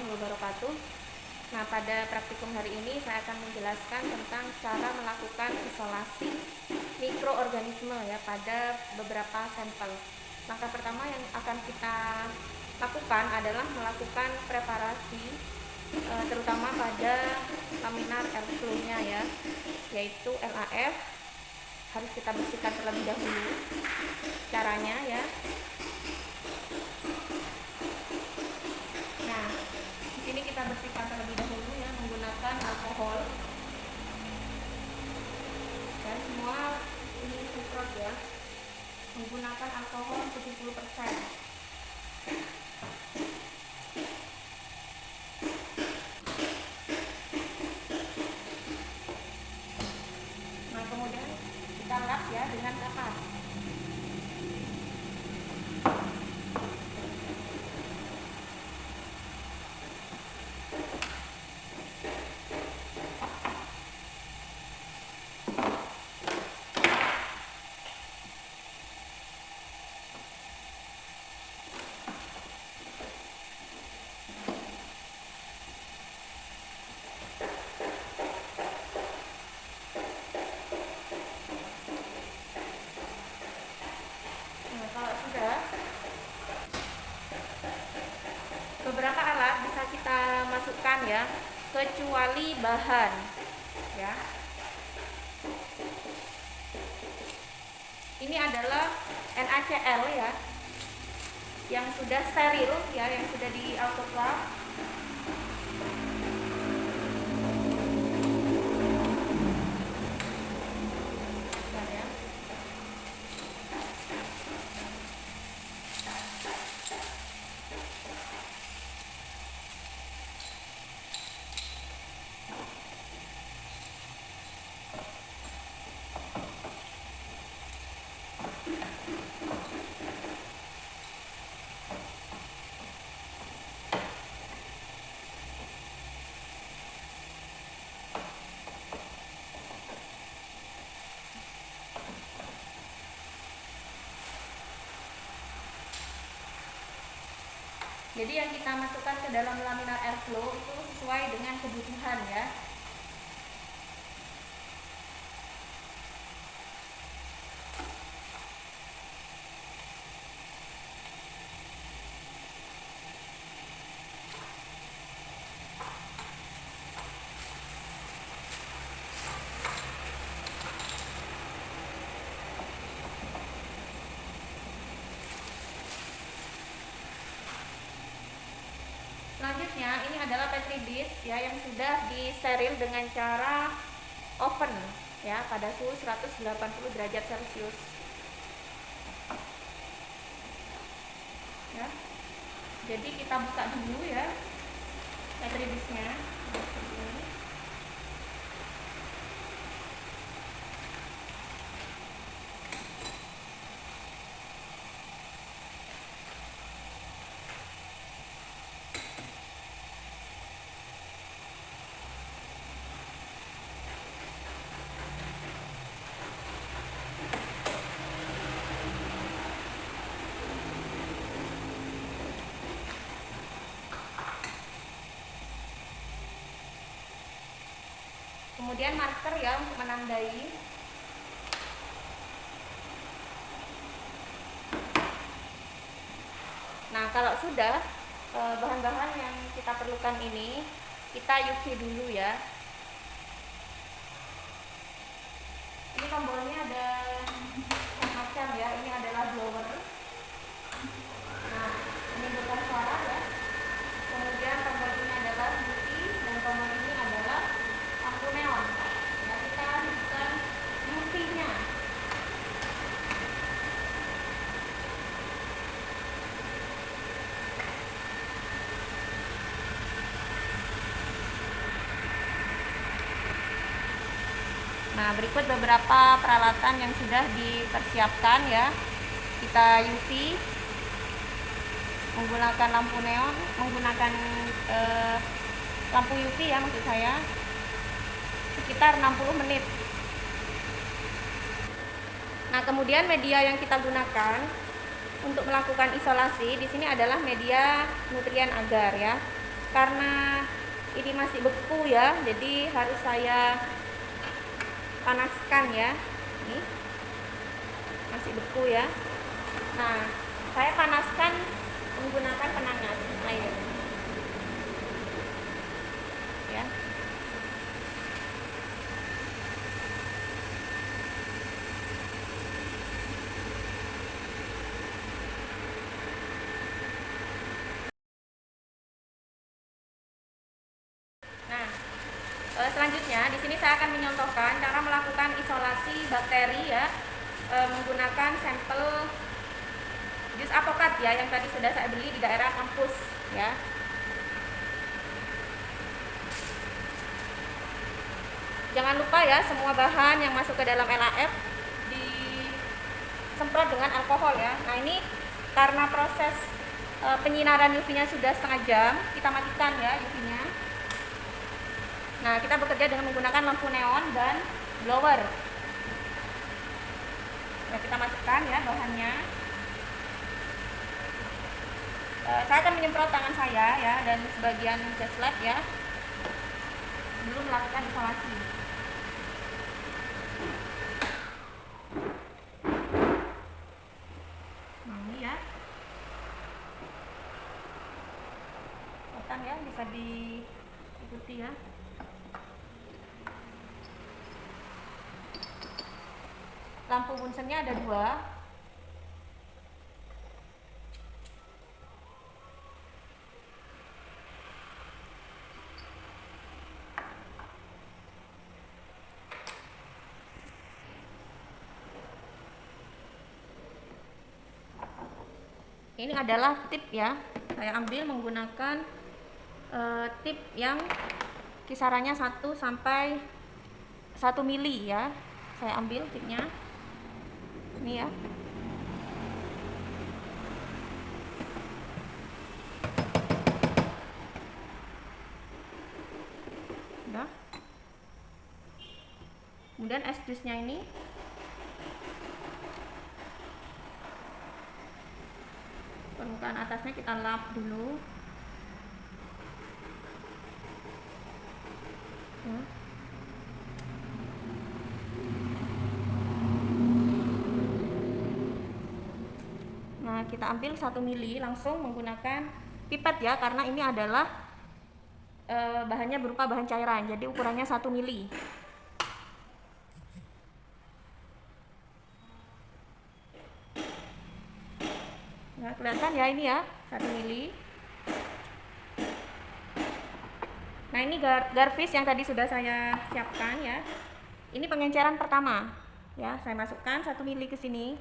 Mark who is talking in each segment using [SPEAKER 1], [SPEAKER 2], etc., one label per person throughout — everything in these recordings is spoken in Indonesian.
[SPEAKER 1] warahmatullahi wabarakatuh. Nah, pada praktikum hari ini saya akan menjelaskan tentang cara melakukan isolasi mikroorganisme ya pada beberapa sampel. Langkah pertama yang akan kita lakukan adalah melakukan preparasi terutama pada laminar airflow-nya ya, yaitu LAF. Harus kita bersihkan terlebih dahulu. Caranya ya. Nah, di sini kita bersihkan terlebih dahulu ya menggunakan alkohol. Dan semua ini semprot ya. Menggunakan alkohol 70%. Nah, kemudian kita lap ya dengan kapas. Kalau sudah, beberapa alat bisa kita masukkan ya, kecuali bahan ya. Ini adalah NaCl ya, yang sudah steril ya, yang sudah di autoclave. Jadi yang kita masukkan ke dalam laminar airflow itu sesuai dengan kebutuhan ya. Selanjutnya ini adalah petri dish ya yang sudah disteril dengan cara oven ya pada suhu 180 derajat Celcius. Ya. Jadi kita buka dulu ya petri dish-nya. Kemudian marker ya untuk menandai. Nah, kalau sudah bahan-bahan yang kita perlukan ini kita UV dulu ya. Ini tombolnya ada macam ya. Ini adalah blower. Nah, ini bukan suara ya. Kemudian tombol ini adalah UV dan tombol ini adalah lampu neon. Ya, kita hidupkan UV-nya. Nah, berikut beberapa peralatan yang sudah dipersiapkan ya. Kita UV menggunakan lampu neon, menggunakan lampu UV ya maksud saya, sekitar 60 menit. Nah, kemudian media yang kita gunakan untuk melakukan isolasi di sini adalah media nutrien agar ya. Karena ini masih beku ya, jadi harus saya panaskan ya. Ini masih beku ya. Nah, saya panaskan menggunakan penangas air ya. Nah, selanjutnya di sini saya akan menyontohkan cara melakukan isolasi bakteri ya, menggunakan sampel jus apokat ya yang tadi sudah saya beli di daerah kampus ya. Jangan lupa ya, semua bahan yang masuk ke dalam LAF disemprot dengan alkohol ya. Nah, ini karena proses penyinaran UV-nya sudah setengah jam, kita matikan ya UV-nya. Nah, kita bekerja dengan menggunakan lampu neon dan blower. Nah, kita masukkan ya bahannya. Saya akan menyemprot tangan saya ya dan sebagian gas lab ya sebelum melakukan isolasi. Nah, ini ya. Ya, bisa diikuti ya. Lampu bunsennya ada 2. Ini adalah tip ya. Saya ambil menggunakan tip yang kisarannya 1 sampai 1 mili ya. Saya ambil tipnya. Ini ya. Udah. Kemudian es jusnya ini. Permukaan atasnya kita lap dulu. Ya. Nah, kita ambil 1 mili langsung menggunakan pipet ya, karena ini adalah bahannya berupa bahan cairan, jadi ukurannya 1 mili. Nah, kelihatan ya ini ya 1 mili. Nah, ini garvis yang tadi sudah saya siapkan ya. Ini pengenceran pertama ya, saya masukkan 1 mili ke sini.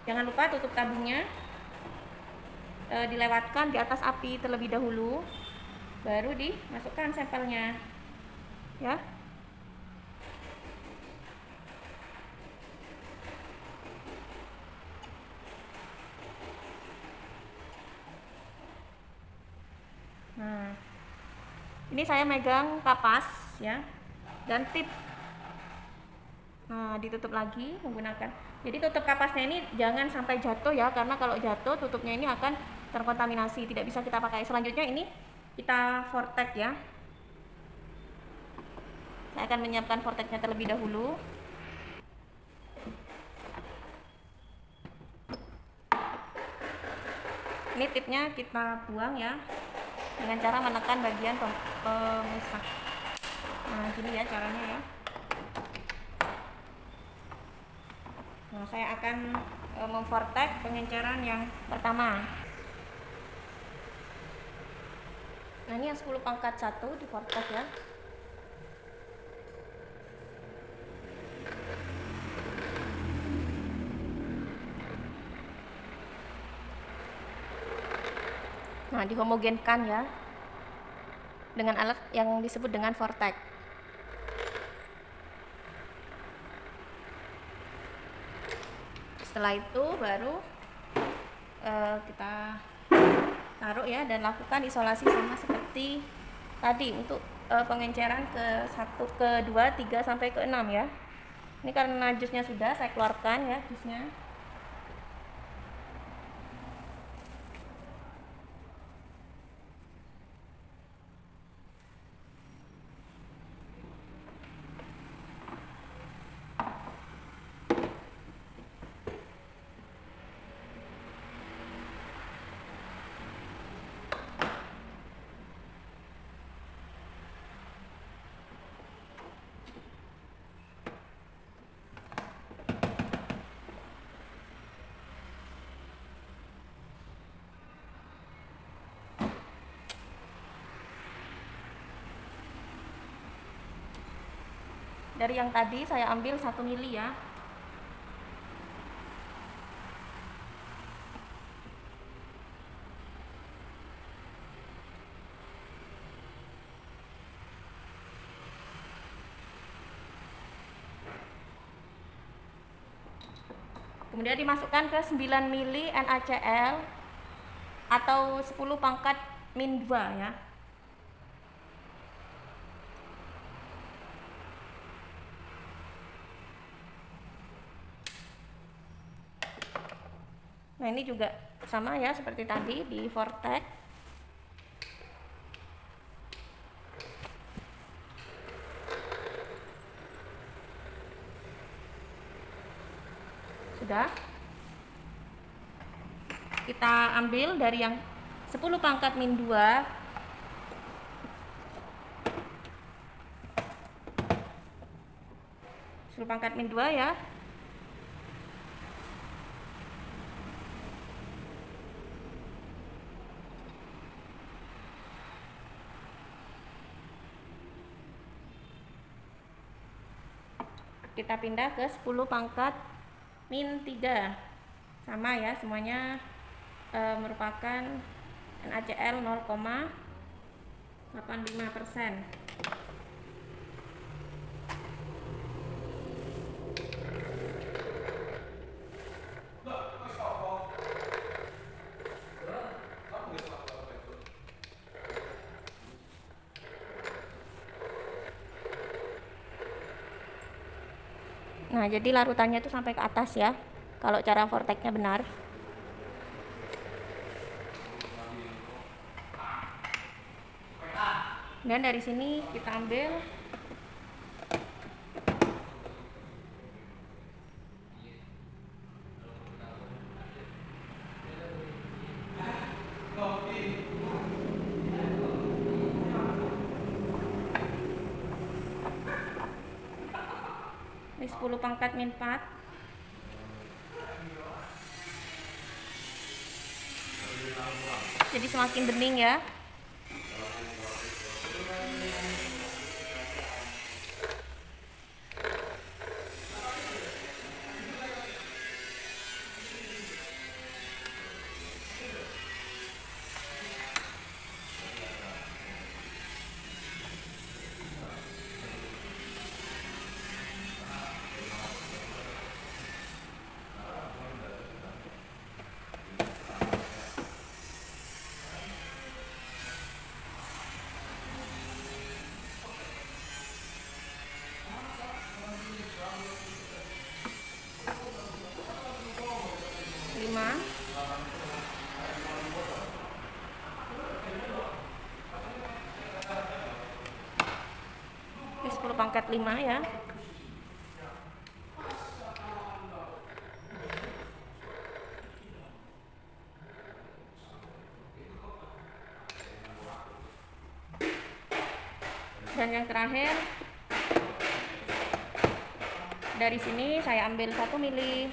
[SPEAKER 1] Jangan lupa tutup tabungnya, dilewatkan di atas api terlebih dahulu, baru dimasukkan sampelnya ya. Nah, ini saya megang kapas ya dan tip. Nah, ditutup lagi menggunakan. Jadi tutup kapasnya ini jangan sampai jatuh ya, karena kalau jatuh tutupnya ini akan terkontaminasi, tidak bisa kita pakai. Selanjutnya ini kita vortex ya. Saya akan menyiapkan vortexnya terlebih dahulu. Ini tipnya kita buang ya, dengan cara menekan bagian pemisah. Nah, gini ya caranya ya. Nah, saya akan memvortex pengenceran yang pertama. Nah, ini yang 10 pangkat 1 di vortex ya. Nah, dihomogenkan ya dengan alat yang disebut dengan vortex. Setelah itu baru kita taruh ya dan lakukan isolasi sama seperti tadi untuk pengenceran ke 1, ke 2, 3 sampai ke 6 ya. Ini karena jusnya sudah saya keluarkan ya jusnya. Dari yang tadi saya ambil 1 mili ya. Kemudian dimasukkan ke 9 mili NaCl atau 10 pangkat min 2 ya. Nah, ini juga sama ya seperti tadi di vortex. Sudah. Kita ambil dari yang 10 pangkat min 2. Pangkat min 2 ya. Kita pindah ke 10 pangkat min 3. Sama ya, semuanya merupakan NaCl 0,85%. Nah, jadi larutannya itu sampai ke atas ya, kalau cara vortexnya benar. Dan dari sini kita ambil ini 10 pangkat min 4. Jadi semakin bening ya. Ini 10 pangkat 5 ya. Dan yang terakhir dari sini saya ambil 1 mili.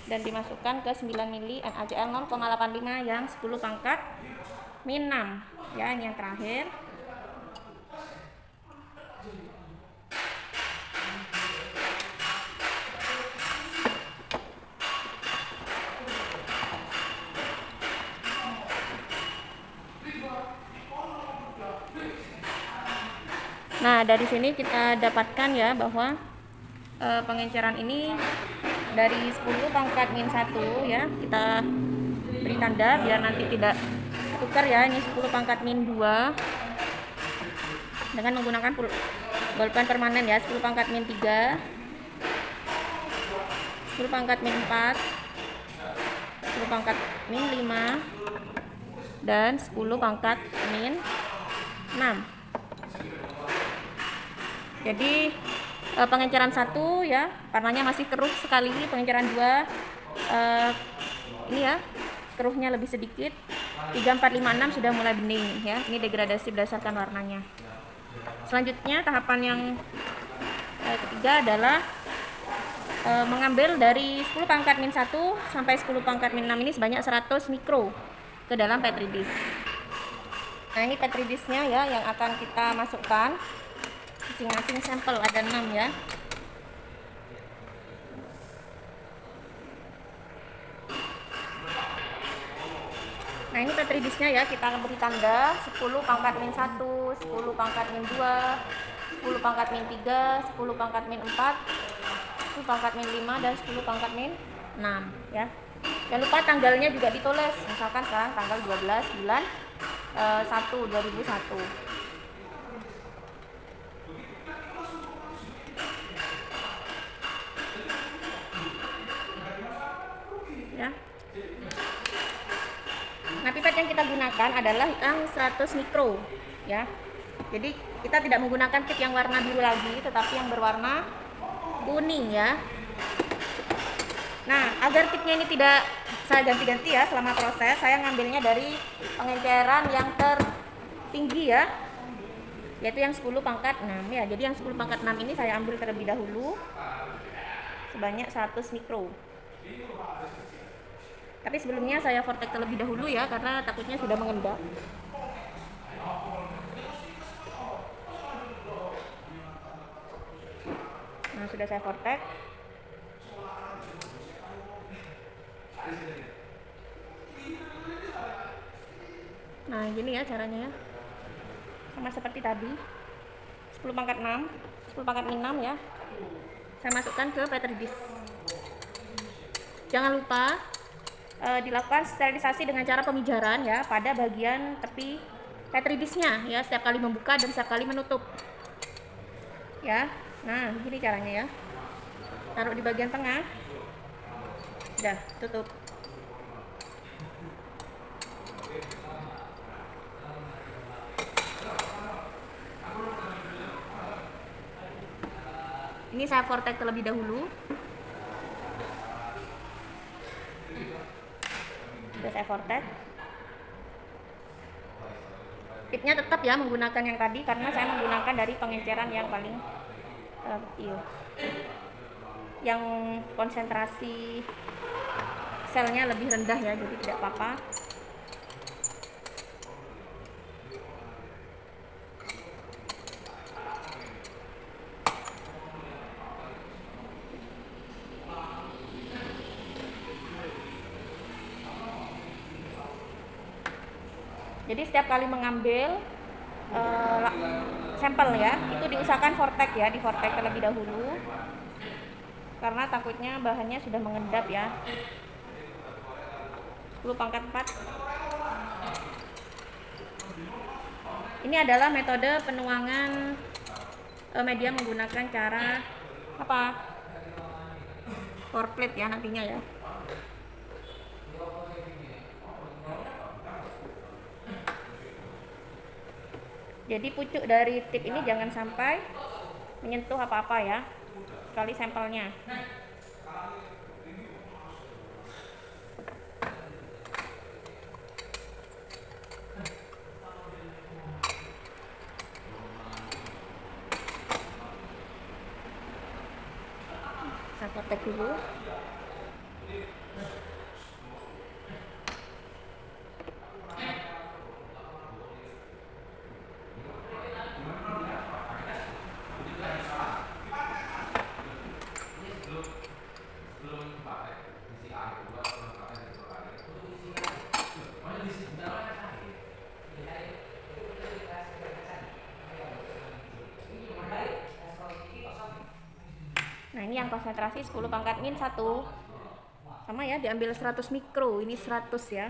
[SPEAKER 1] Dan dimasukkan ke 9 mili NaCl 0,85 yang 10 pangkat min 6 ya. Ini yang terakhir. Nah, dari sini kita dapatkan ya bahwa pengenceran ini dari 10 pangkat min 1 ya, kita beri tanda biar nanti tidak tukar ya. Ini 10 pangkat min 2 dengan menggunakan bolpen permanen ya. 10 pangkat min 3, 10 pangkat min 4, 10 pangkat min 5, dan 10 pangkat min 6. Jadi pengenceran 1 ya, warnanya masih keruh sekali. Pengenceran 2 ini ya, keruhnya lebih sedikit. 3, 4, 5, 6 sudah mulai bening ya. Ini degradasi berdasarkan warnanya. Selanjutnya tahapan yang ketiga adalah mengambil dari 10 pangkat min 1 sampai 10 pangkat min 6 ini sebanyak 100 mikro ke dalam petri dish. Nah, ini petri dish-nya ya yang akan kita masukkan. Masing-masing sampel ada 6 ya. Nah, ini petri dish-nya ya, kita beri tanda 10 pangkat min 1, 10 pangkat min 2, 10 pangkat min 3, 10 pangkat min 4, 10 pangkat min 5, dan 10 pangkat min 6 ya. Jangan lupa tanggalnya juga ditulis. Misalkan sekarang tanggal 12 bulan 1 2001 ya. Nah, pipet yang kita gunakan adalah yang 100 mikro ya. Jadi kita tidak menggunakan tip yang warna biru lagi, tetapi yang berwarna kuning ya. Nah, agar tipnya ini tidak saya ganti-ganti ya selama proses, saya ngambilnya dari pengenceran yang tertinggi ya, yaitu yang 10 pangkat 6 ya. Jadi yang 10 pangkat 6 ini saya ambil terlebih dahulu sebanyak 100 mikro. Tapi sebelumnya saya vortex terlebih dahulu ya, karena takutnya sudah mengendap. Nah, sudah saya vortex. Nah, gini ya caranya ya. Sama seperti tadi. 10 pangkat 6, 10 pangkat 6 ya. Saya masukkan ke petri dish. Jangan lupa dilakukan sterilisasi dengan cara pemijaran ya pada bagian tepi petri dish-nya ya, setiap kali membuka dan setiap kali menutup ya. Nah, begini caranya ya. Taruh di bagian tengah, udah tutup. Ini saya vortex terlebih dahulu. Sudah saya vortex. Tipnya tetap ya menggunakan yang tadi, karena saya menggunakan dari pengenceran yang paling kecil, yang konsentrasi selnya lebih rendah ya, jadi tidak apa-apa. Jadi setiap kali mengambil sampel ya, itu diusahakan vortex ya, di vortex terlebih dahulu, karena takutnya bahannya sudah mengendap ya. 10 pangkat 4. Ini adalah metode penuangan media menggunakan cara apa? Pour plate ya nantinya ya. Jadi pucuk dari tip ini jangan sampai menyentuh apa-apa ya, kecuali sampelnya. Saya kotek dulu. Nah, ini yang konsentrasi 10 pangkat min 1. Sama ya, diambil 100 mikro, ini 100 ya.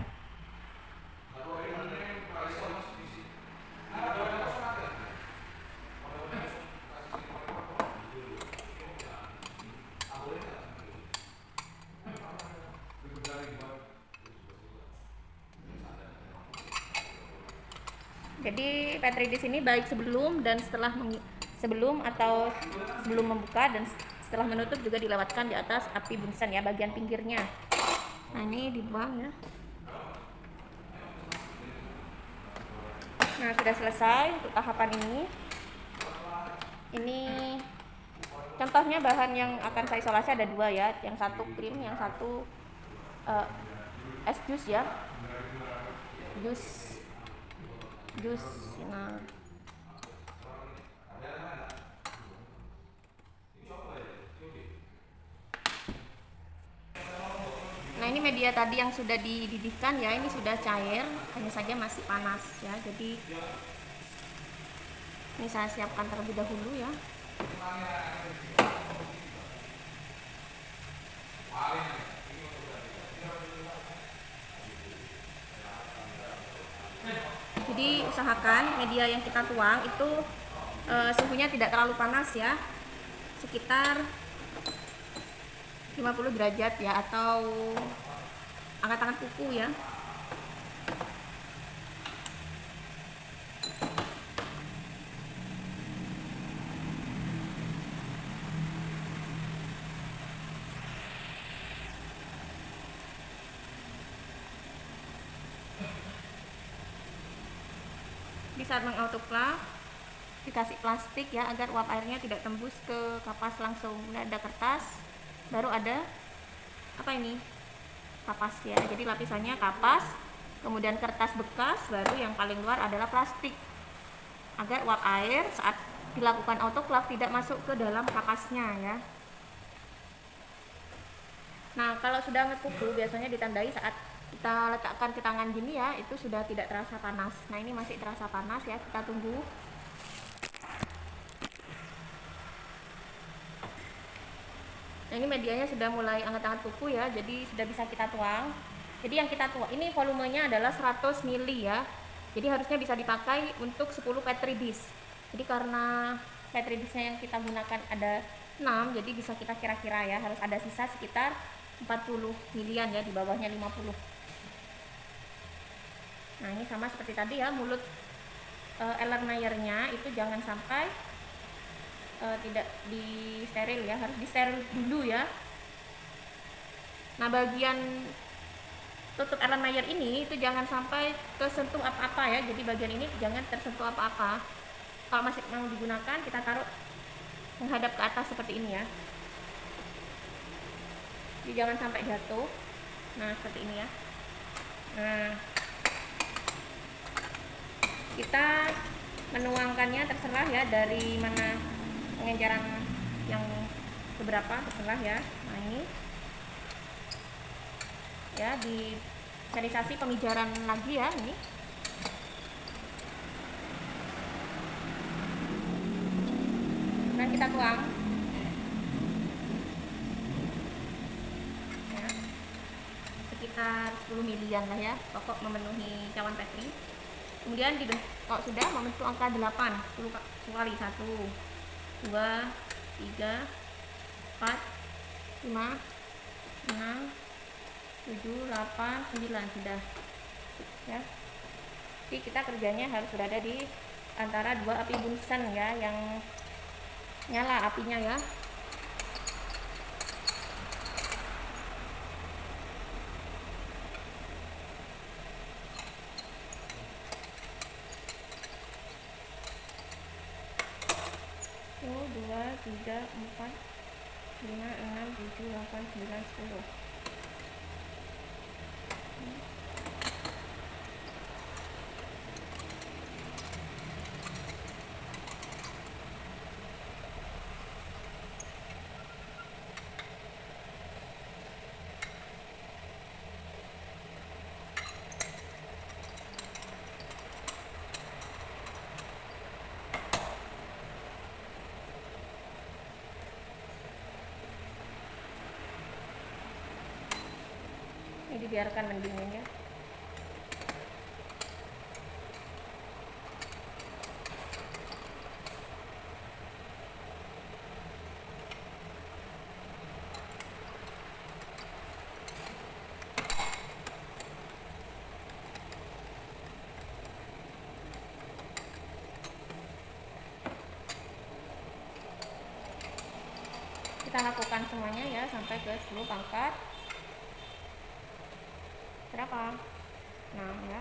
[SPEAKER 1] Jadi petri dish ini baik sebelum dan setelah sebelum membuka dan setelah menutup juga dilewatkan di atas api bunsen ya, bagian pinggirnya. Nah, ini dibuang ya. Nah, sudah selesai untuk tahapan ini. Ini contohnya bahan yang akan saya isolasi ada 2 ya, yang satu krim, yang satu es jus ya, jus jus. Nah, nah ini media tadi yang sudah dididihkan ya, ini sudah cair, hanya saja masih panas ya. Jadi ini saya siapkan terlebih dahulu ya. Jadi usahakan media yang kita tuang itu suhunya tidak terlalu panas ya, sekitar 50 derajat ya, atau angkat tangan kuku ya. Di saat mengautoclave dikasih plastik ya, agar uap airnya tidak tembus ke kapas langsung. Nah, ada kertas, baru ada apa ini, kapas ya. Jadi lapisannya kapas, kemudian kertas bekas, baru yang paling luar adalah plastik, agar uap air saat dilakukan autoclave tidak masuk ke dalam kapasnya ya. Nah, kalau sudah ngekuku biasanya ditandai saat kita letakkan ke tangan gini ya, itu sudah tidak terasa panas. Nah, ini masih terasa panas ya, kita tunggu. Nah, ini medianya sudah mulai hangat-hangat kuku ya, jadi sudah bisa kita tuang. Jadi yang kita tuang ini volumenya adalah 100 ml ya. Jadi harusnya bisa dipakai untuk 10 petri dish. Jadi karena petri dishnya yang kita gunakan ada 6, jadi bisa kita kira-kira ya, harus ada sisa sekitar 40 milian ya, di bawahnya 50. Nah, ini sama seperti tadi ya, mulut Erlenmeyernya itu jangan sampai tidak di steril ya, harus di steril dulu ya. Nah, bagian tutup Erlenmeyer ini itu jangan sampai tersentuh apa-apa ya, jadi bagian ini jangan tersentuh apa-apa. Kalau masih mau digunakan, kita taruh menghadap ke atas seperti ini ya, jadi jangan sampai jatuh. Nah, seperti ini ya. Nah, kita menuangkannya terserah ya, dari mana pengenceran yang beberapa terserah ya. Nah, ini ya, di sterilisasi pemijaran lagi ya, ini dan kita tuang ya, sekitar 10 milian lah ya, pokok memenuhi cawan petri. Kemudian kalau sudah membentuk angka 8, 10 kali, 1, 2, 3, 4, 5, 6, 7, 8, 9, sudah ya. Jadi kita kerjanya harus berada di antara dua api Bunsen ya, yang nyala apinya ya. Satu, 2, 3, 4, 5, 6, 7, 8, 9, 10. Ini dibiarkan mendingin ya. Kita lakukan semuanya ya sampai ke 10 pangkat. Berapa? 6 ya.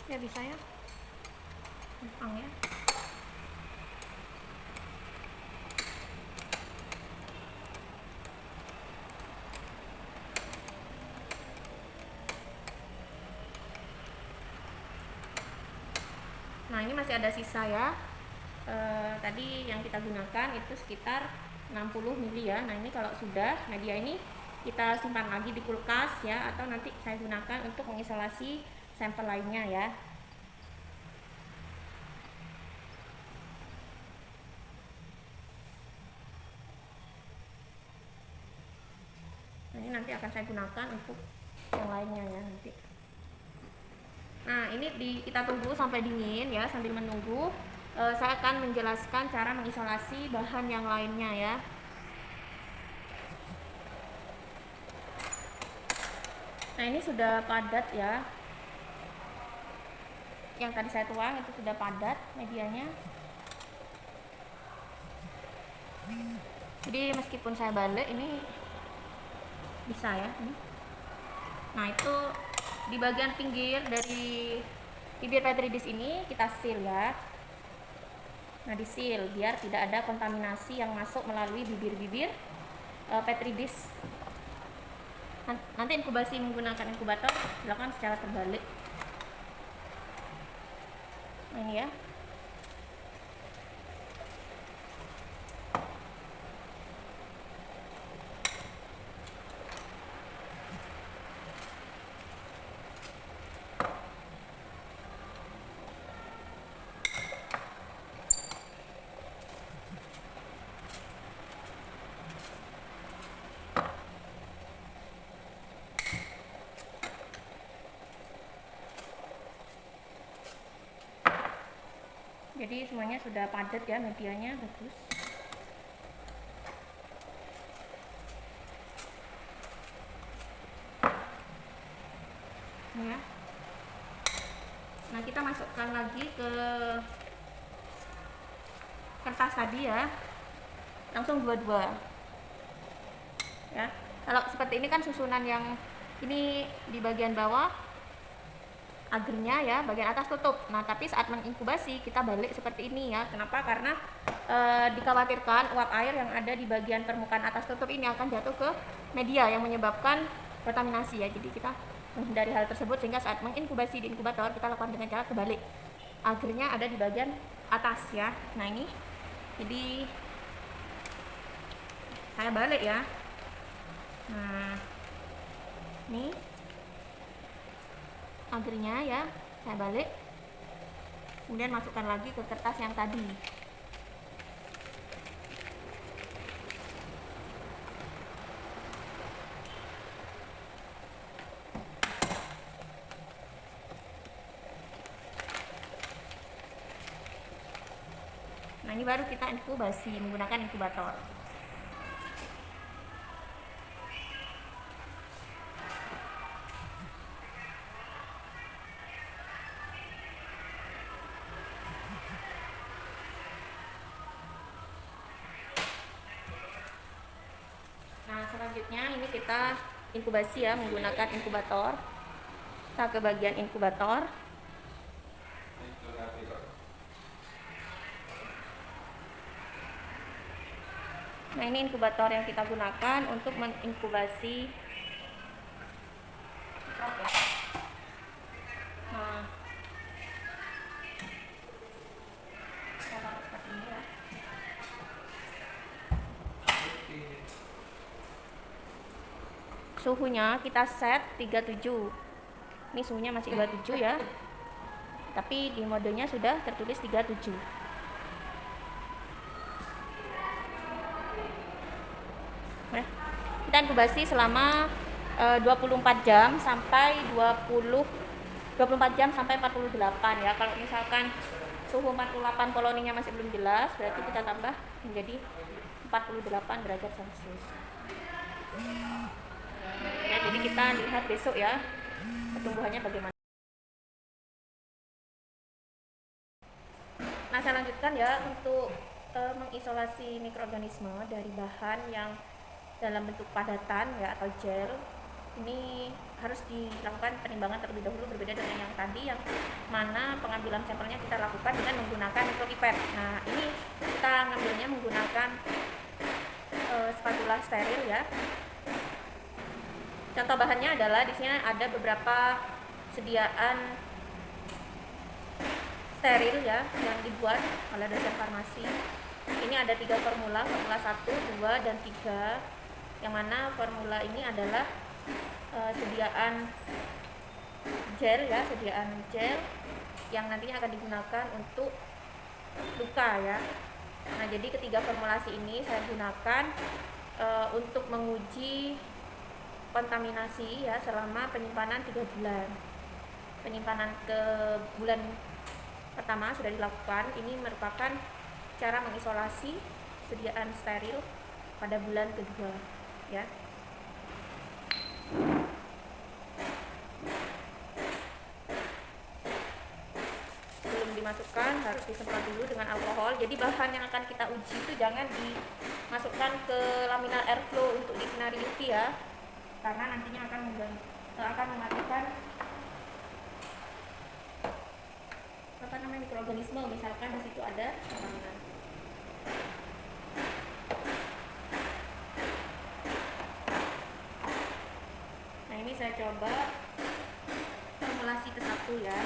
[SPEAKER 1] Ya bisa ya, gampang ya. Nah ini masih ada sisa ya. Tadi yang kita gunakan itu sekitar 60 mili ya. Nah ini kalau sudah media ini kita simpan lagi di kulkas ya, atau nanti saya gunakan untuk mengisolasi sampel lainnya ya. Nah ini nanti akan saya gunakan untuk yang lainnya ya nanti. Nah ini kita tunggu sampai dingin ya. Sambil menunggu saya akan menjelaskan cara mengisolasi bahan yang lainnya ya. Nah ini sudah padat ya, yang tadi saya tuang itu sudah padat medianya. Jadi meskipun saya balik ini bisa ya. Nah itu di bagian pinggir dari bibir petri dish ini kita seal ya. Nah di seal biar tidak ada kontaminasi yang masuk melalui bibir-bibir petri dish. Nanti inkubasi menggunakan inkubator dilakukan secara terbalik. Nah ini ya. Jadi semuanya sudah padat ya, medianya bagus. Ya. Nah kita masukkan lagi ke kertas tadi ya, langsung dua-dua ya. Kalau seperti ini kan susunan yang ini di bagian bawah agernya ya, bagian atas tutup. Nah tapi saat menginkubasi kita balik seperti ini ya. Kenapa? Karena dikhawatirkan uap air yang ada di bagian permukaan atas tutup ini akan jatuh ke media yang menyebabkan kontaminasi ya. Jadi kita menghindari hal tersebut, sehingga saat menginkubasi di inkubator kita lakukan dengan cara kebalik. Agernya ada di bagian atas ya. Nah ini, jadi saya balik ya. Nah ini agernya ya, saya balik, kemudian masukkan lagi ke kertas yang tadi. Nah ini baru kita inkubasi menggunakan inkubator. Nah selanjutnya ini kita inkubasi ya menggunakan inkubator. Kita ke bagian inkubator. Nah ini inkubator yang kita gunakan untuk menginkubasi mikroplast. Nah seperti ini ya. Suhunya kita set 37. Ini suhunya masih 27 ya, tapi di modenya sudah tertulis 37. Kita inkubasi selama 24 jam sampai 24 jam sampai 48 ya. Kalau misalkan suhu 48 koloninya masih belum jelas, berarti kita tambah menjadi 48 derajat Celcius. Ya, jadi kita lihat besok ya pertumbuhannya bagaimana. Nah saya lanjutkan ya untuk mengisolasi mikroorganisme dari bahan yang dalam bentuk padatan ya atau gel. ini harus dilakukan penimbangan terlebih dahulu, berbeda dengan yang tadi yang mana pengambilan sampelnya kita lakukan dengan menggunakan micropipet. Nah, ini kita ngambilnya menggunakan spatula steril ya. Contoh bahannya adalah di sini ada beberapa sediaan steril ya yang dibuat oleh dosen farmasi. Ini ada 3 formula 1, 2, dan 3. Yang mana formula ini adalah sediaan gel ya, sediaan gel yang nantinya akan digunakan untuk luka ya. Nah, jadi ketiga formulasi ini saya gunakan untuk menguji kontaminasi ya selama penyimpanan 3 bulan. Penyimpanan ke bulan pertama sudah dilakukan. Ini merupakan cara mengisolasi sediaan steril pada bulan kedua ya. Sebelum dimasukkan harus disemprot dulu dengan alkohol. Jadi bahan yang akan kita uji itu jangan dimasukkan ke laminar airflow untuk disinari UV ya, karena nantinya akan mematikan mikroorganisme, misalkan di situ ada kontaminasi. Nah, ini saya coba formulasi ke-1 ya.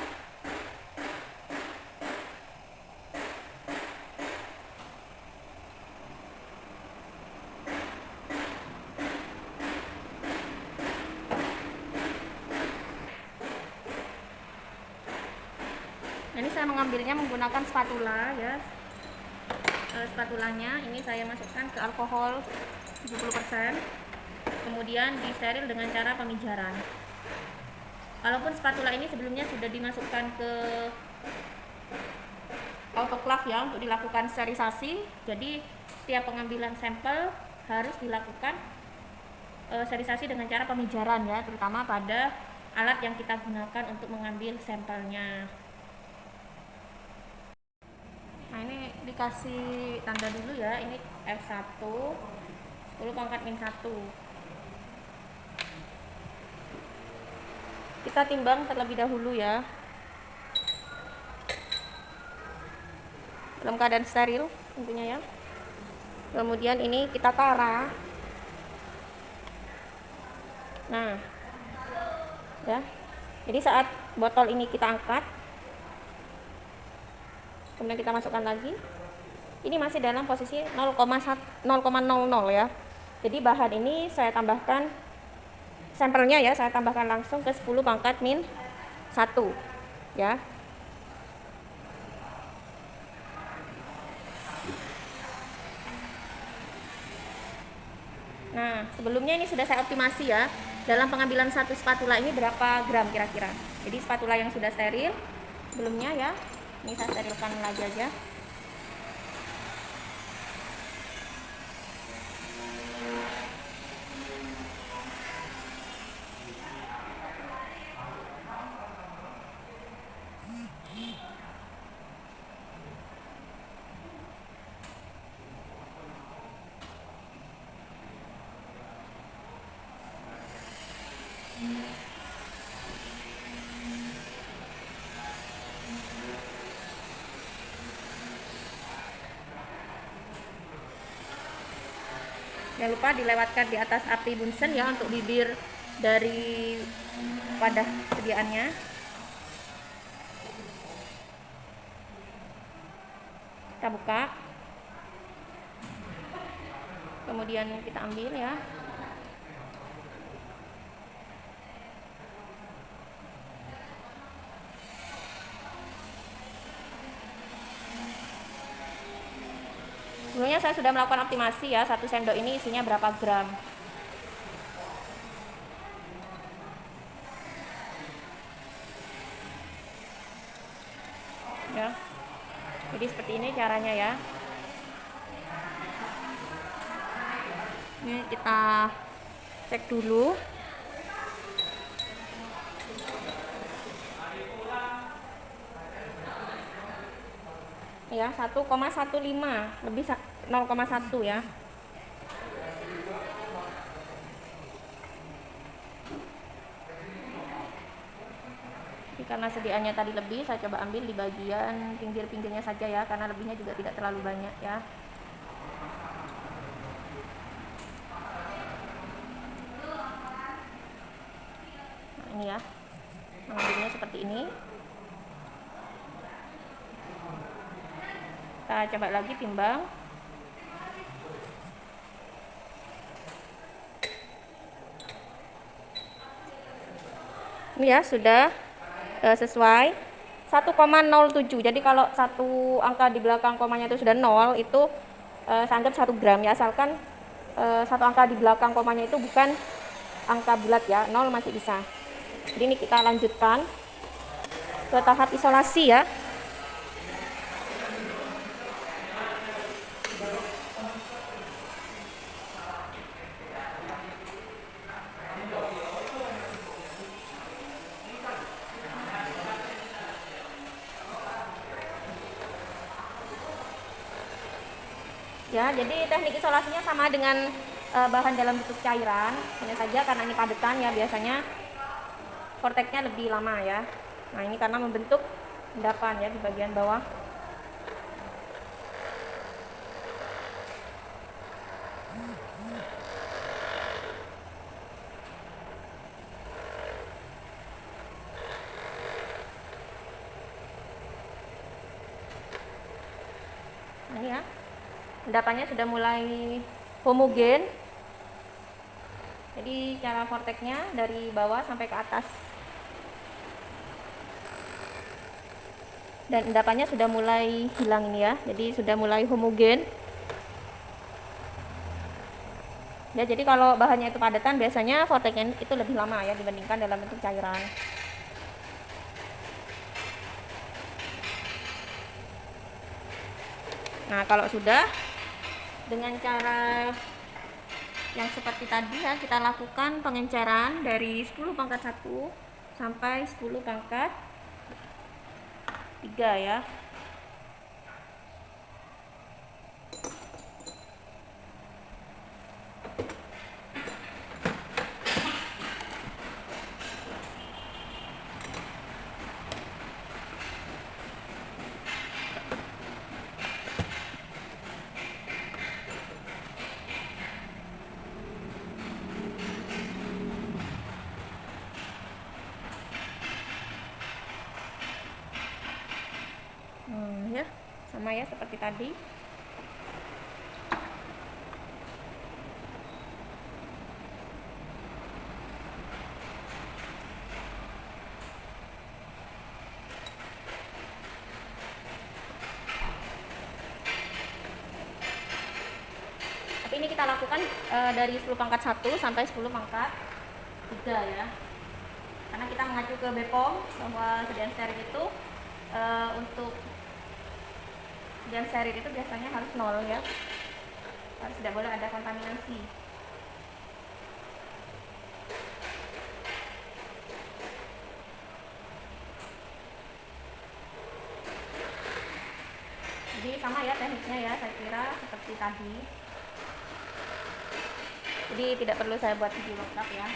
[SPEAKER 1] Ini saya mengambilnya menggunakan spatula ya. Spatulanya ini saya masukkan ke alkohol 70%, kemudian disteril dengan cara pemijaran. Walaupun spatula ini sebelumnya sudah dimasukkan ke autoclave ya untuk dilakukan sterilisasi, jadi setiap pengambilan sampel harus dilakukan sterilisasi dengan cara pemijaran ya, terutama pada alat yang kita gunakan untuk mengambil sampelnya. Nah, ini dikasih tanda dulu ya, ini F1 10⁻⁻1. Kita timbang terlebih dahulu ya, dalam keadaan steril tentunya ya. Kemudian ini kita kara. Nah ya, jadi saat botol ini kita angkat, kemudian kita masukkan lagi, ini masih dalam posisi 0,00 ya. Jadi bahan ini saya tambahkan sampelnya ya, saya tambahkan langsung ke 10⁻⁻1 ya. Nah, sebelumnya ini sudah saya optimasi ya, dalam pengambilan satu spatula ini berapa gram kira-kira. Jadi spatula yang sudah steril sebelumnya ya, ini saya sterilkan lagi aja. Jangan lupa dilewatkan di atas api Bunsen ya untuk bibir dari wadah sediaannya. Kita buka, kemudian kita ambil ya. Sebelumnya saya sudah melakukan optimasi ya, 1 sendok ini isinya berapa gram. Ya. Jadi seperti ini caranya ya. Ini kita cek dulu. Ya, 1,15 lebih 0,1 ya. Karena sediaannya tadi lebih, saya coba ambil di bagian pinggir-pinggirnya saja ya, karena lebihnya juga tidak terlalu banyak ya. Nah, ini ya, mengambilnya seperti ini. Kita coba lagi timbang. Ini ya sudah sesuai 1,07. Jadi kalau satu angka di belakang komanya itu sudah 0, itu saya anggap 1 gram ya, asalkan satu angka di belakang komanya itu bukan angka bulat ya, 0 masih bisa. Jadi ini kita lanjutkan ke tahap isolasi ya. Ya, jadi teknik isolasinya sama dengan bahan dalam bentuk cairan, hanya saja karena ini padetan ya, biasanya vortexnya lebih lama ya. Nah, ini karena membentuk endapan ya di bagian bawah. Nah, ini ya, endapannya sudah mulai homogen. Jadi cara vortexnya dari bawah sampai ke atas. Dan endapannya sudah mulai hilang ini ya, jadi sudah mulai homogen. Ya, jadi kalau bahannya itu padatan, biasanya vortexnya itu lebih lama ya dibandingkan dalam bentuk cairan. Nah, kalau sudah dengan cara yang seperti tadi ya, kita lakukan pengenceran dari 10 pangkat 1 sampai 10 pangkat 3 ya. Ya, sama ya seperti tadi. Tapi ini kita lakukan dari 10 pangkat 1 sampai 10 pangkat 3 ya. Karena kita mengacu ke BPOM bahwa sediaan steril itu untuk sediaan steril itu biasanya harus 0 ya. Harus tidak boleh ada kontaminasi. Jadi sama ya tekniknya ya, saya kira seperti tadi. Jadi tidak perlu saya buat video lengkap ya.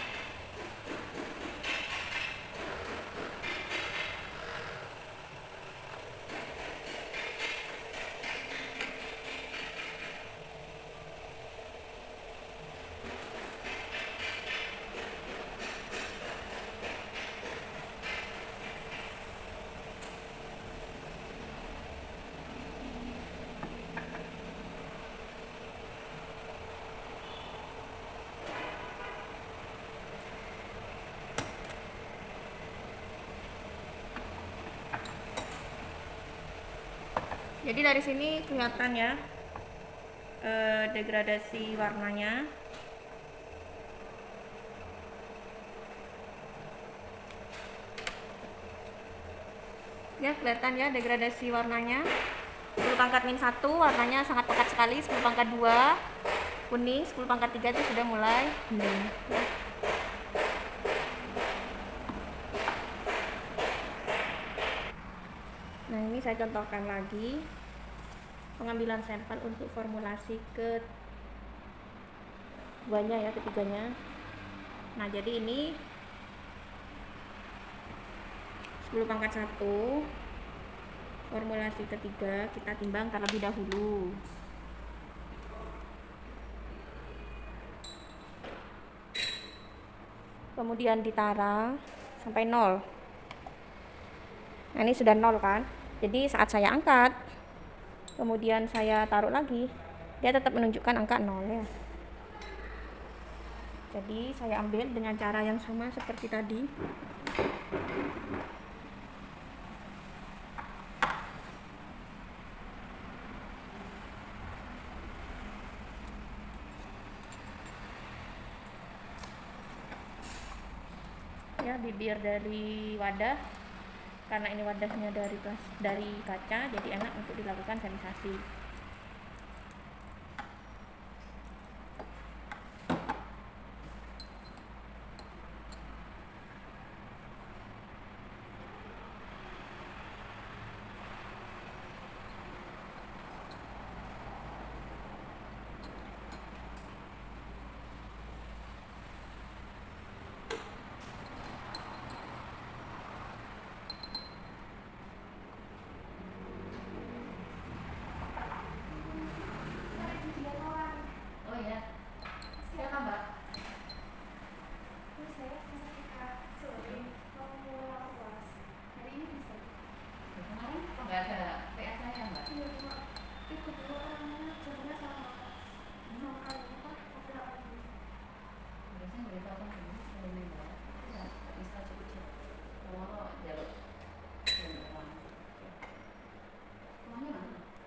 [SPEAKER 1] Jadi dari sini kelihatan ya degradasi warnanya. Ya, kelihatan ya degradasi warnanya. 10 pangkat min 1 warnanya sangat pekat sekali, 10 pangkat 2 kuning, 10 pangkat 3 itu sudah mulai kuning. Nah, ini saya contohkan lagi pengambilan sampel untuk formulasi keduanya ya, ketiganya. Nah, jadi ini 10 pangkat 1. Formulasi ketiga kita timbang terlebih dahulu. Kemudian ditara sampai 0. Nah, ini sudah 0 kan? Jadi saat saya angkat, kemudian saya taruh lagi, dia tetap menunjukkan angka 0 ya. Jadi saya ambil dengan cara yang sama seperti tadi. Ya, bibir dari wadah, karena ini wadahnya dari kaca, jadi enak untuk dilakukan sterilisasi.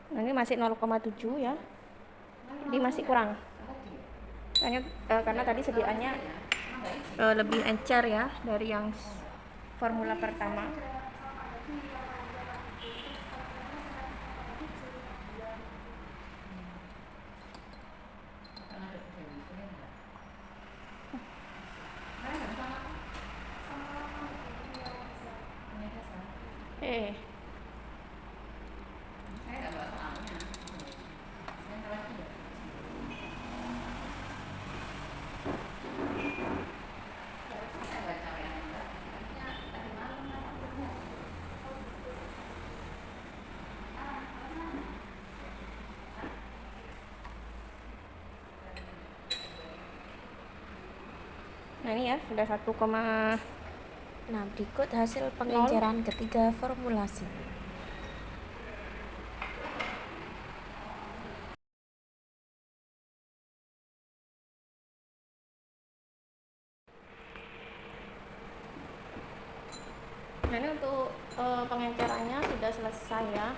[SPEAKER 1] Nah, ini masih 0,7 ya. Ini masih kurang. Karena tadi sediaannya lebih encer ya dari yang formula pertama. Nah, ini ya sudah 1,
[SPEAKER 2] Nah, berikut hasil pengenceran ketiga formulasi.
[SPEAKER 1] nah ini untuk pengencerannya sudah selesai ya.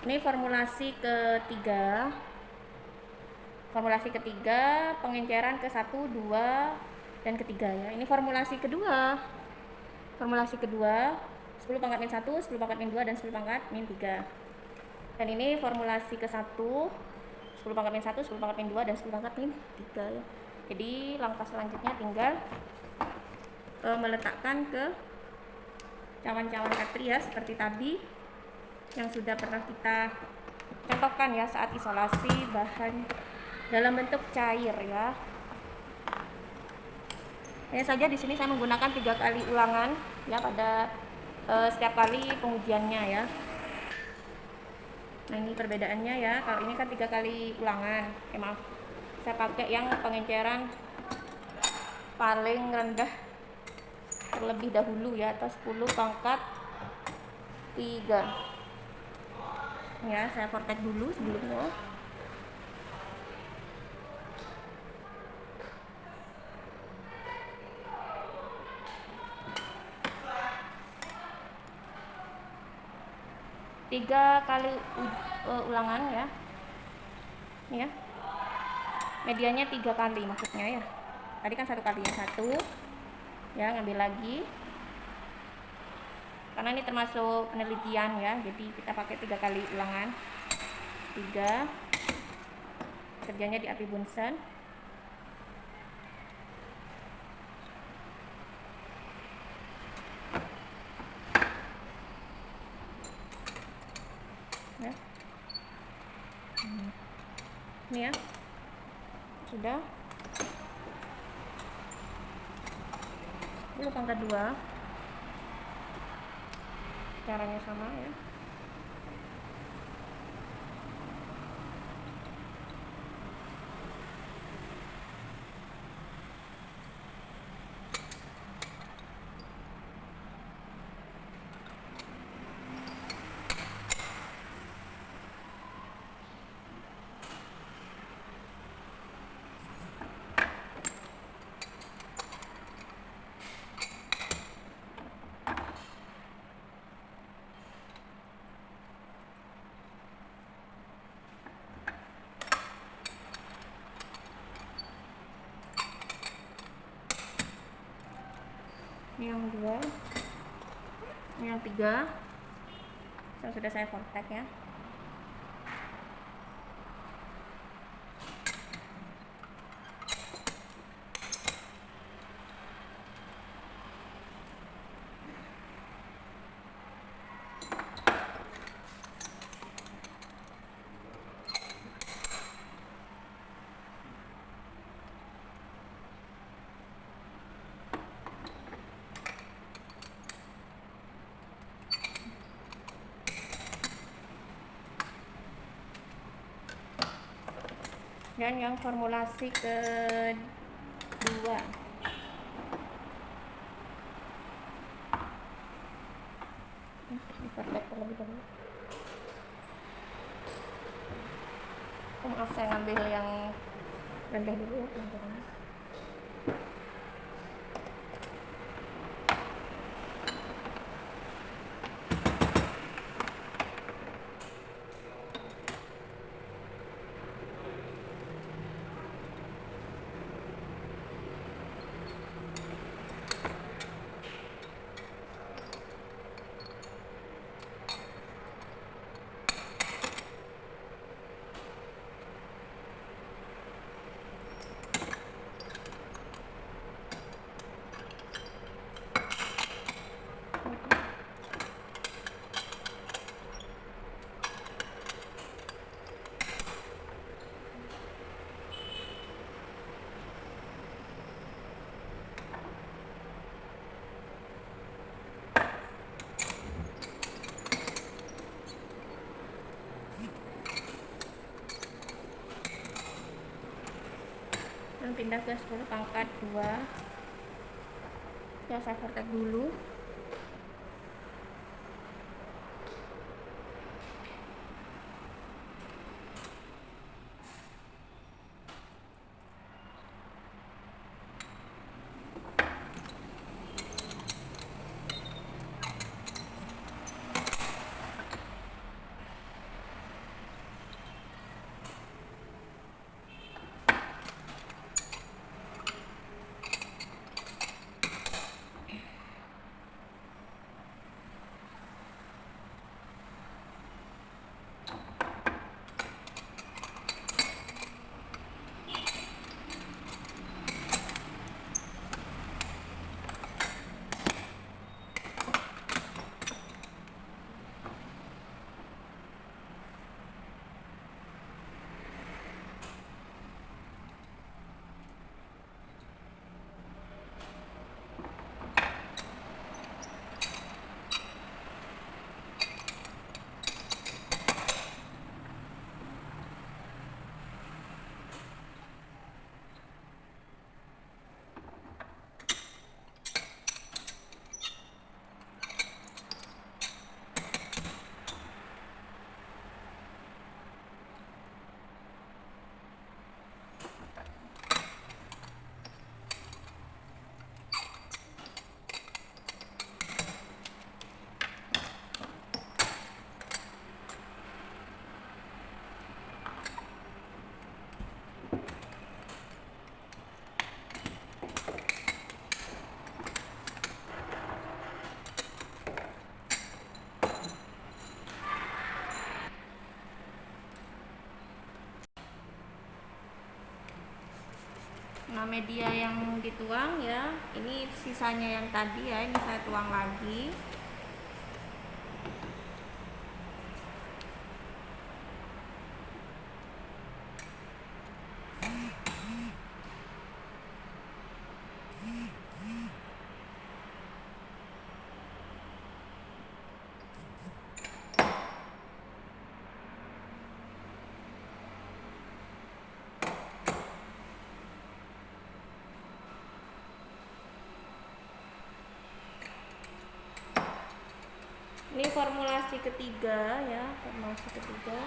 [SPEAKER 1] Ini formulasi ketiga. Formulasi ketiga, pengenceran ke 1, 2, dan ketiga ya. Ini formulasi kedua. Formulasi kedua, 10 pangkat min 1, 10 pangkat min 2, dan 10 pangkat min 3. Dan ini formulasi ke 1, 10 pangkat min 1, 10 pangkat min 2, dan 10 pangkat min 3 ya. Jadi langkah selanjutnya tinggal meletakkan ke cawan-cawan katri ya, seperti tadi yang sudah pernah kita contohkan ya saat isolasi bahan dalam bentuk cair ya. Hanya saja di sini saya menggunakan 3 kali ulangan ya pada setiap kali pengujiannya ya. Nah, ini perbedaannya ya. Kalau ini kan 3 kali ulangan. Maaf, saya pakai yang pengenceran paling rendah terlebih dahulu ya, atau 10 pangkat 3 ya. Saya vortex dulu sebelumnya. Tiga kali ulangan ya. Ini ya, medianya 3 kali maksudnya ya. Tadi kan 1 kalinya 1 ya, ngambil lagi karena ini termasuk penelitian ya, jadi kita pakai 3 kali ulangan. 3, kerjanya di api Bunsen. Ya. Ini ya, sudah. Ini langkah kedua, caranya sama ya. Ini yang dua, ini yang tiga. Sudah saya kontak ya. Dan yang formulasi kedua, diperlihat terlebih dahulu. Maaf, saya ngambil yang rendah dulu ya teman-teman. Dan pindah ke 10 pangkat 2 ya, saya vertek dulu. Nah, media yang dituang ya, ini sisanya yang tadi ya, ini saya tuang lagi. formulasi ketiga ya, formulasi ketiga.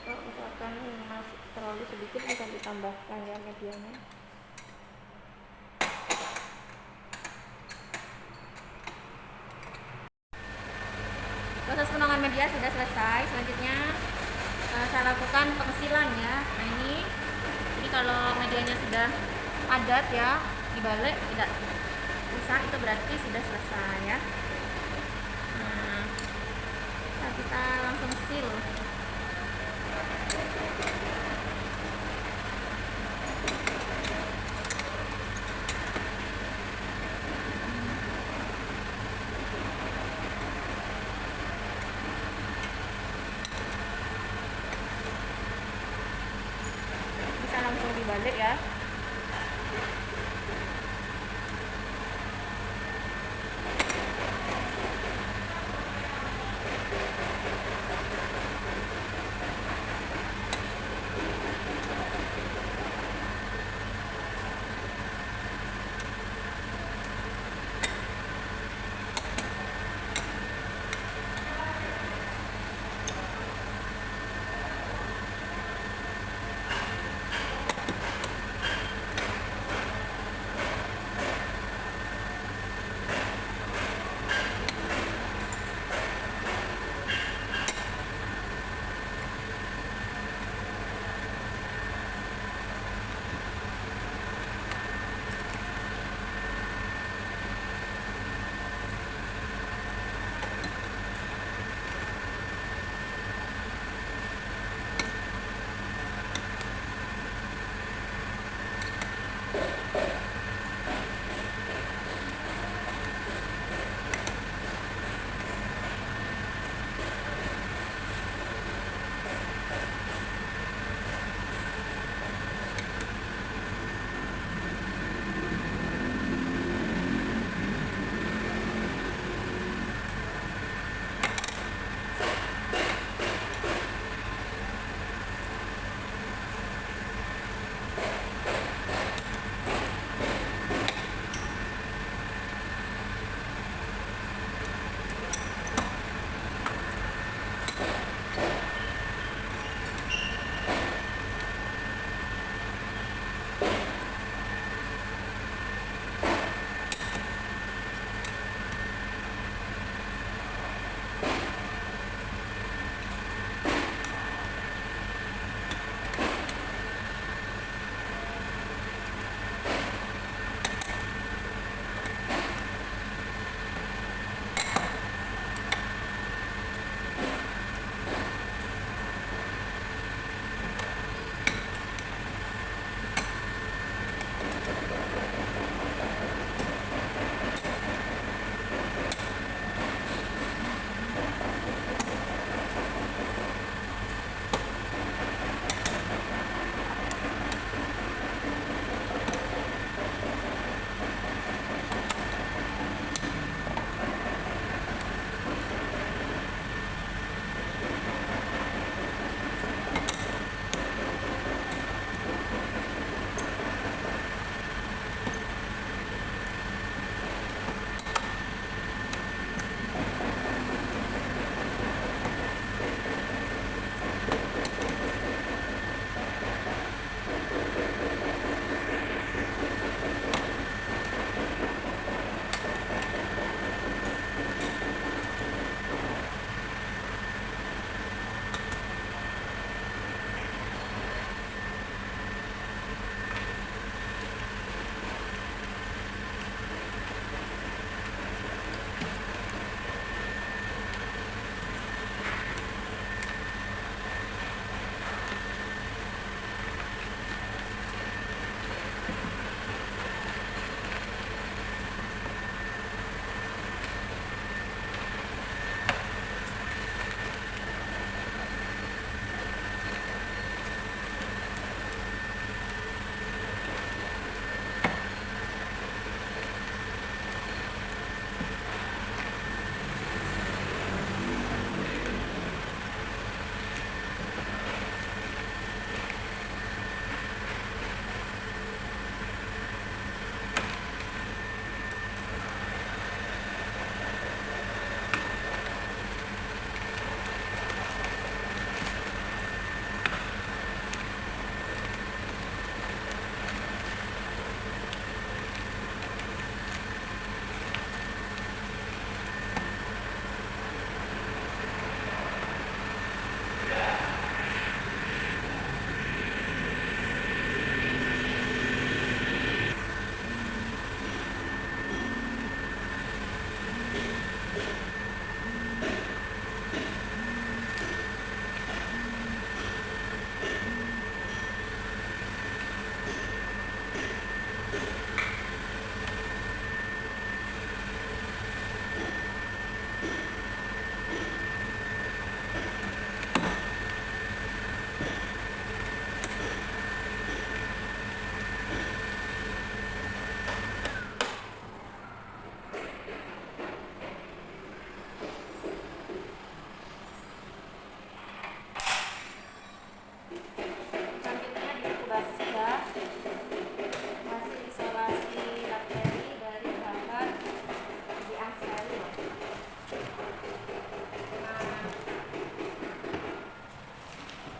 [SPEAKER 1] Kalau misalkan masih terlalu sedikit bisa ditambahkan ya medianya. Proses penuangan media sudah selesai. Selanjutnya saya lakukan pengesilan ya. Nah ini, jadi kalau medianya sudah padat ya, dibalik tidak rusak, itu berarti sudah selesai ya. Nah, kita langsung seal. Bisa langsung dibalik ya.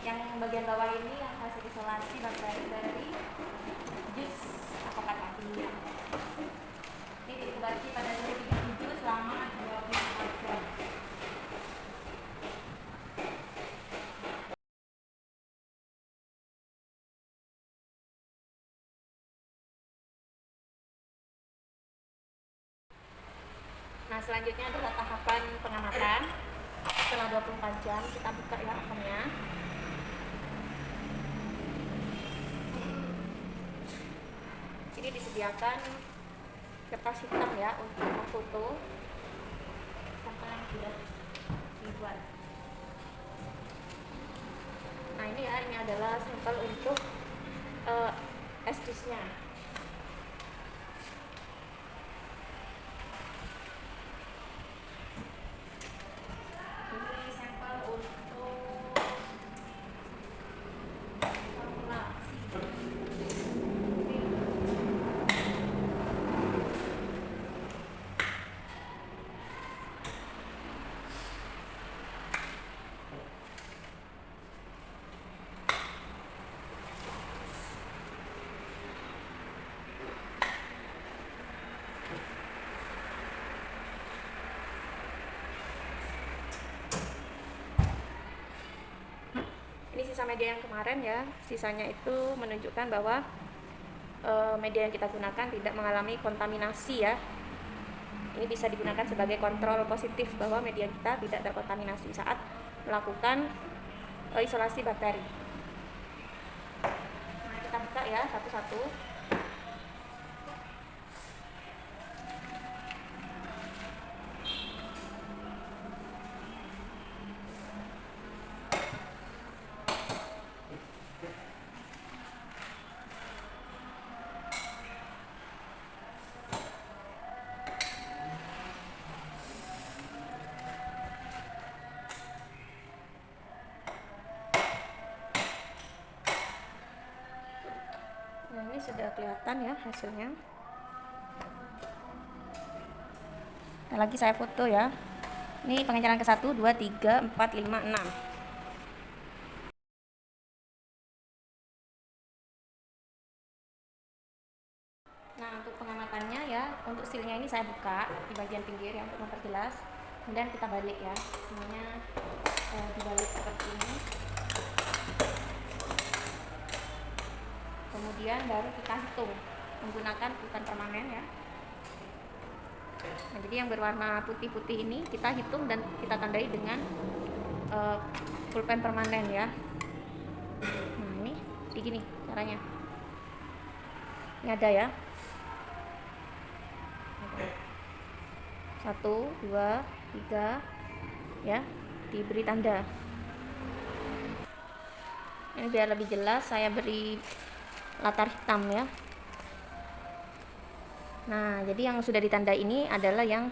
[SPEAKER 1] Yang bagian bawah ini yang hasil isolasi bakteri dari jus alpukat tadi. Ini diinkubasi pada suhu 37 selama 24 jam. Nah, selanjutnya adalah tahapan pengamatan. Setelah 24 jam kita buka ya ovennya. Ini disediakan kertas hitam ya untuk memfoto sampel yang sudah dibuat. Nah, ini ya, ini adalah sampel untuk es jusnya. Ini sampel untuk formulasi. Ini sisa media yang kemarin ya, sisanya itu menunjukkan bahwa media yang kita gunakan tidak mengalami kontaminasi ya. Ini bisa digunakan sebagai kontrol positif bahwa media kita tidak terkontaminasi saat melakukan isolasi bakteri. Nah, kita buka ya satu-satu. Nah, ini sudah kelihatan ya hasilnya. Nah, lagi saya foto ya. Ini pengenceran ke 1, 2, 3, 4, 5, 6. Nah, untuk pengamatannya ya, untuk sealnya ini saya buka di bagian pinggir ya untuk memperjelas. Kemudian kita balik ya, semuanya dibalik seperti ini. Kemudian baru kita hitung menggunakan pulpen permanen ya. Nah, jadi yang berwarna putih-putih ini kita hitung dan kita tandai dengan pulpen permanen ya. Nah, ini begini caranya. Ini ada ya. 1, 2, 3 ya, diberi tanda. Ini biar lebih jelas saya beri latar hitam ya. Nah, jadi yang sudah ditanda ini adalah yang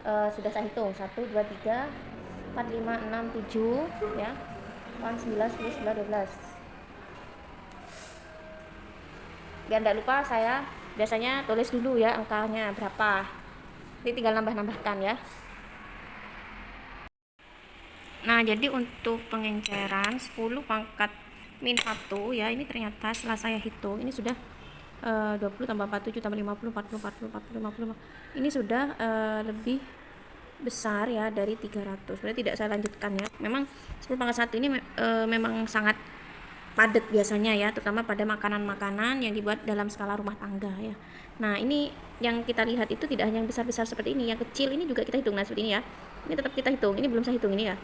[SPEAKER 1] sudah saya hitung. 1, 2, 3, 4, 5, 6, 7 ya. 8, 9, 10, 11, 12. Biar tidak lupa saya biasanya tulis dulu ya angkanya berapa. Jadi tinggal nambah-nambahkan ya. Nah, jadi untuk pengenceran 10 pangkat min 1 ya, ini ternyata setelah saya hitung ini sudah 20 tambah 47 tambah 50 40 40 40 50. Ini sudah lebih besar ya dari 300. Sebenarnya tidak saya lanjutkan ya. Memang 10 pangkat 1 ini memang sangat padat biasanya ya, terutama pada makanan-makanan yang dibuat dalam skala rumah tangga ya. Nah, ini yang kita lihat itu tidak hanya yang besar-besar seperti ini, yang kecil ini juga kita hitung. Nah, seperti ini ya. Ini tetap kita hitung. Ini belum saya hitung ini ya.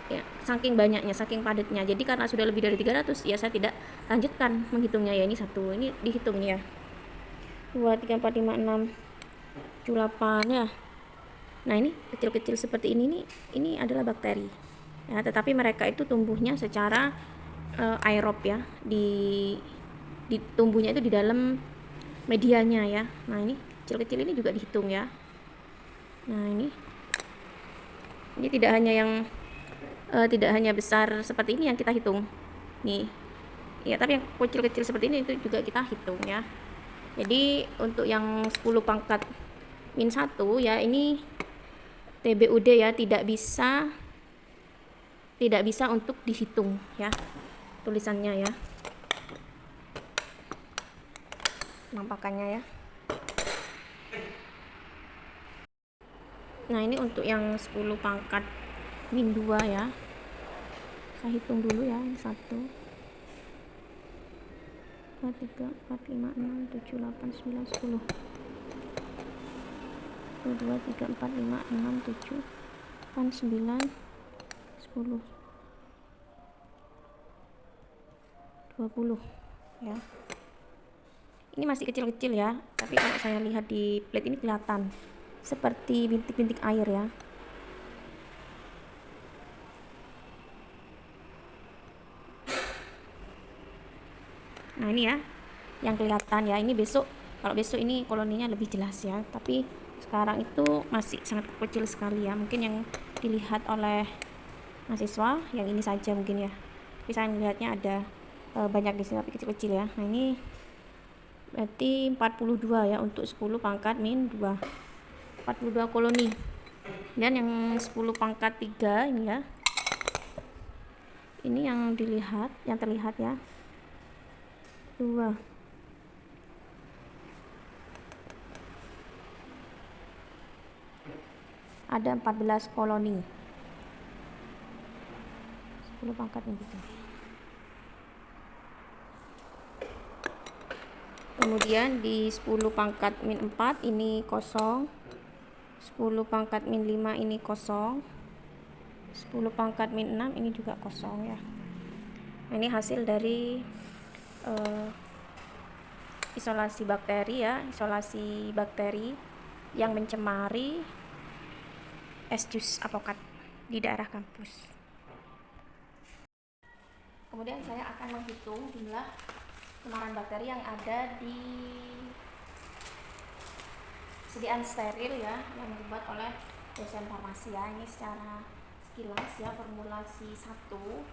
[SPEAKER 1] Ya, saking banyaknya, saking padatnya. Jadi karena sudah lebih dari 300, ya saya tidak lanjutkan menghitungnya ya. Ini satu, ini dihitung ya. 2, 3, 4, 5, 6, 7, 8 ya. Nah, ini kecil-kecil seperti ini adalah bakteri. Ya, tetapi mereka itu tumbuhnya secara aerob ya. Di tumbuhnya itu di dalam medianya ya. Nah, ini kecil-kecil ini juga dihitung ya. Nah, ini tidak hanya besar seperti ini yang kita hitung nih ya, tapi yang kecil-kecil seperti ini itu juga kita hitung ya. Jadi untuk yang 10 pangkat min 1 ya, ini TBUD ya, tidak bisa tidak bisa untuk dihitung ya tulisannya ya, penampakannya ya. Nah ini untuk yang 10 pangkat min 2 ya, saya hitung dulu ya. 1 2 3 4 5 6 7 8 9 10. 1 2 3 4 5 6 7 8 9 10 20 ya. Ini masih kecil-kecil ya, tapi kalau saya lihat di plate ini kelihatan seperti bintik-bintik air ya. Nah ini ya yang kelihatan ya, ini besok, kalau besok ini koloninya lebih jelas ya, tapi sekarang itu masih sangat kecil sekali ya. Mungkin yang dilihat oleh mahasiswa yang ini saja mungkin ya, tapi saya melihatnya ada banyak di sini tapi kecil-kecil ya. Nah ini berarti 42 ya untuk 10 pangkat min 2, 42 koloni. Dan yang 10 pangkat 3 ini ya, ini yang dilihat, yang terlihat ya, 2. Ada 14 koloni 10 pangkat min 3. Kemudian di 10 pangkat min 4 ini kosong, 10 pangkat min 5 ini kosong, 10 pangkat min 6 ini juga kosong ya. Nah, ini hasil dari isolasi bakteri ya, isolasi bakteri yang mencemari es jus apokat di daerah kampus. Kemudian saya akan menghitung jumlah pencemaran bakteri yang ada di sediaan steril ya, yang dibuat oleh dosen farmasi ya. Ini secara sekilas ya, formulasi 1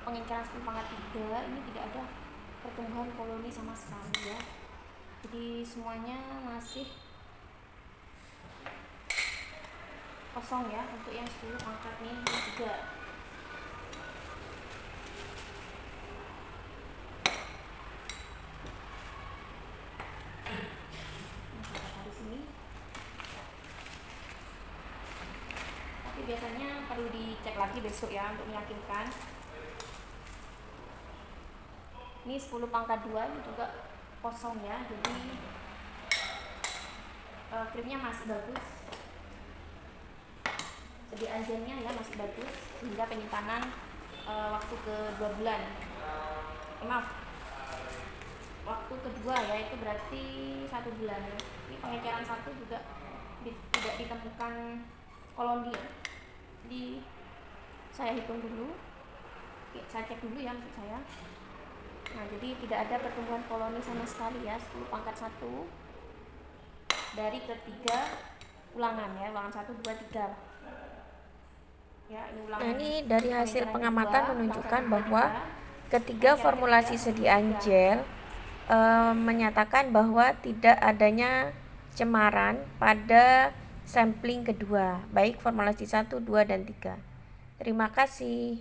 [SPEAKER 1] pengincaran 10 pangkat 3 ini tidak ada pertumbuhan koloni sama sekali ya, jadi semuanya masih kosong ya untuk yang 10 pangkat min 3. Biasanya perlu dicek lagi besok ya untuk meyakinkan. Ini 10 pangkat 2 ini juga kosong ya, jadi krimnya masih bagus, sediaan gelnya ya masih bagus hingga penyimpanan waktu ke 2 bulan. Waktu kedua ya itu berarti 1 bulan ya. Ini pengecaran 1 juga tidak ditemukan koloni ya. Saya hitung dulu, saya cek dulu ya maksud saya. Nah jadi tidak ada pertumbuhan koloni sama sekali ya, 10 pangkat 1 dari ketiga ulangan ya, ulangan 1, 2, 3 ya, ini ulangan.
[SPEAKER 2] Nah ini dari hasil pengamatan menunjukkan bahwa ketiga formulasi sediaan gel menyatakan bahwa tidak adanya cemaran pada sampling kedua, baik formulasi 1, 2, dan 3. Terima kasih.